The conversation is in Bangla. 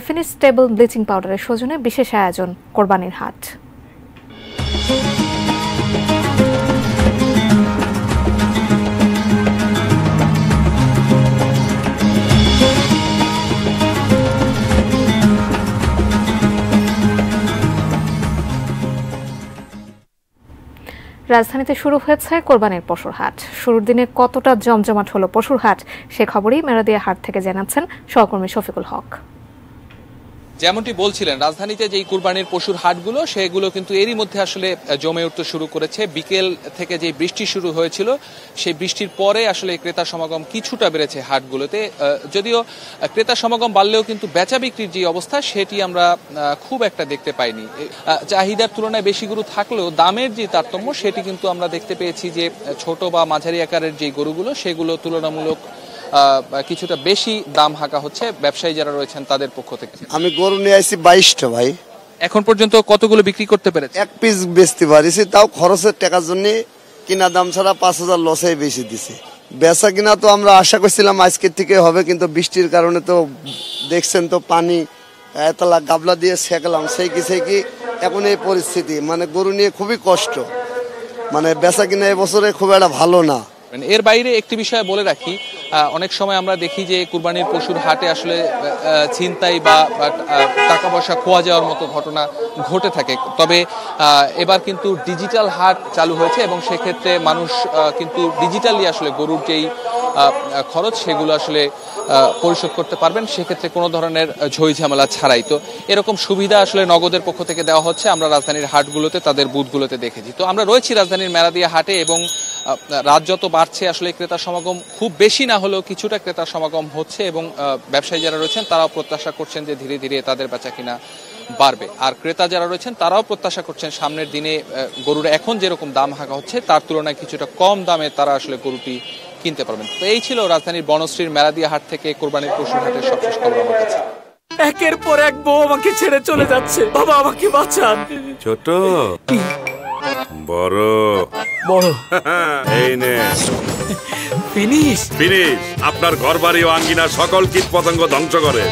ফিনিশ স্টেবল ব্লিচিং পাউডারের সৌজন্যে বিশেষ আয়োজন কোরবানির হাট। রাজধানীতে শুরু হয়েছে কোরবানির পশুর হাট। শুরুর দিনে কতটা জমজমাট হলো পশুর হাট সে খবরই মেরাদিয়া হাট থেকে জানাচ্ছেন সহকর্মী শফিকুল হক। যেমনটি বলছিলেন, রাজধানীতে যেই কুরবানির পশুর হাটগুলো সেগুলো কিন্তু এরই মধ্যে আসলে জমে উঠতে শুরু করেছে। বিকেল থেকে যে বৃষ্টি শুরু হয়েছিল সেই বৃষ্টির পরে আসলে ক্রেতা সমাগম কিছুটা বেড়েছে হাটগুলোতে। যদিও ক্রেতা সমাগম বাড়লেও কিন্তু বেচা বিক্রির যে অবস্থা সেটি আমরা খুব একটা দেখতে পাইনি। চাহিদার তুলনায় বেশি গরু থাকলেও দামের যে তারতম্য সেটি কিন্তু আমরা দেখতে পেয়েছি যে ছোট বা মাঝারি আকারের যে গরুগুলো সেগুলো তুলনামূলক কিছুটা বেশি দাম হাঁকা হচ্ছে ব্যবসায়ী যারা রয়েছেন তাদের পক্ষ থেকে। আমি গরু নিয়ে আসছি 22টা ভাই। এখন পর্যন্ত কতগুলো বিক্রি করতে পেরেছে? এক পিস বেচতে পারিছি, তাও খরচের টাকার জন্য কিনা দাম ছাড়া 5000 লসে বেশি দিছে। বেচা কিনা তো আমরা আশা করছিলাম আজকের থেকে হবে, কিন্তু বৃষ্টির কারণে তো দেখছেন তো পানি এতলা গাবলা দিয়ে সেকলাম, সেই কি এখন এই পরিস্থিতি, মানে গরু নিয়ে খুবই কষ্ট, মানে বেচা কিনা এবছরে খুব একটা ভালো না। এর বাইরে একটি বিষয় বলে রাখি, অনেক সময় আমরা দেখি যে কুরবানির পশুর হাটে আসলে ছিনতাই বা টাকা পয়সা খোয়া যাওয়ার মতো ঘটনা ঘটে থাকে। তবে এবার কিন্তু ডিজিটাল হাট চালু হয়েছে এবং সেক্ষেত্রে মানুষ কিন্তু ডিজিটালি আসলে গরুর যেই খরচ সেগুলো আসলে পরিশোধ করতে পারবেন, সেক্ষেত্রে কোনো ধরনের ঝই ঝামেলা ছাড়াই। তো এরকম সুবিধা আসলে নগদের পক্ষ থেকে দেওয়া হচ্ছে, আমরা রাজধানীর হাটগুলোতে তাদের বুথগুলোতে দেখেছি। তো আমরা রয়েছি রাজধানীর মেরাদিয়া হাটে এবং রাত যত বাড়ছে আসলে ক্রেতা সমাগম খুব বেশি না হলেও কিছুটা ক্রেতা সমাগম হচ্ছে এবং ব্যবসায়ী যারা রয়েছেন তারাও প্রত্যাশা করছেন যে ধীরে ধীরে তাদের বেচা কিনা বাড়বে। আর ক্রেতা যারা রয়েছেন তারাও প্রত্যাশা করছেন সামনের দিনে গরুর এখন যেরকম দাম হাঁকা হচ্ছে তার তুলনায় কিছুটা কম দামে তারা আসলে গরুটি কিনতে পারবেন। তো এই ছিল রাজধানীর বনশ্রীর মেরাদিয়া হাট থেকে কোরবানির পশুর হাটের সবশেষ খবর আমার কাছে। একের পর এক বউ আমাকে ছেড়ে চলে যাচ্ছে, বাবা আমাকে বাঁচান। ছোট বড় বড় এই নে ফিনিশ। আপনার ঘর বাড়ি ও আঙ্গিনা সকল কীট পতঙ্গ ধ্বংস করে।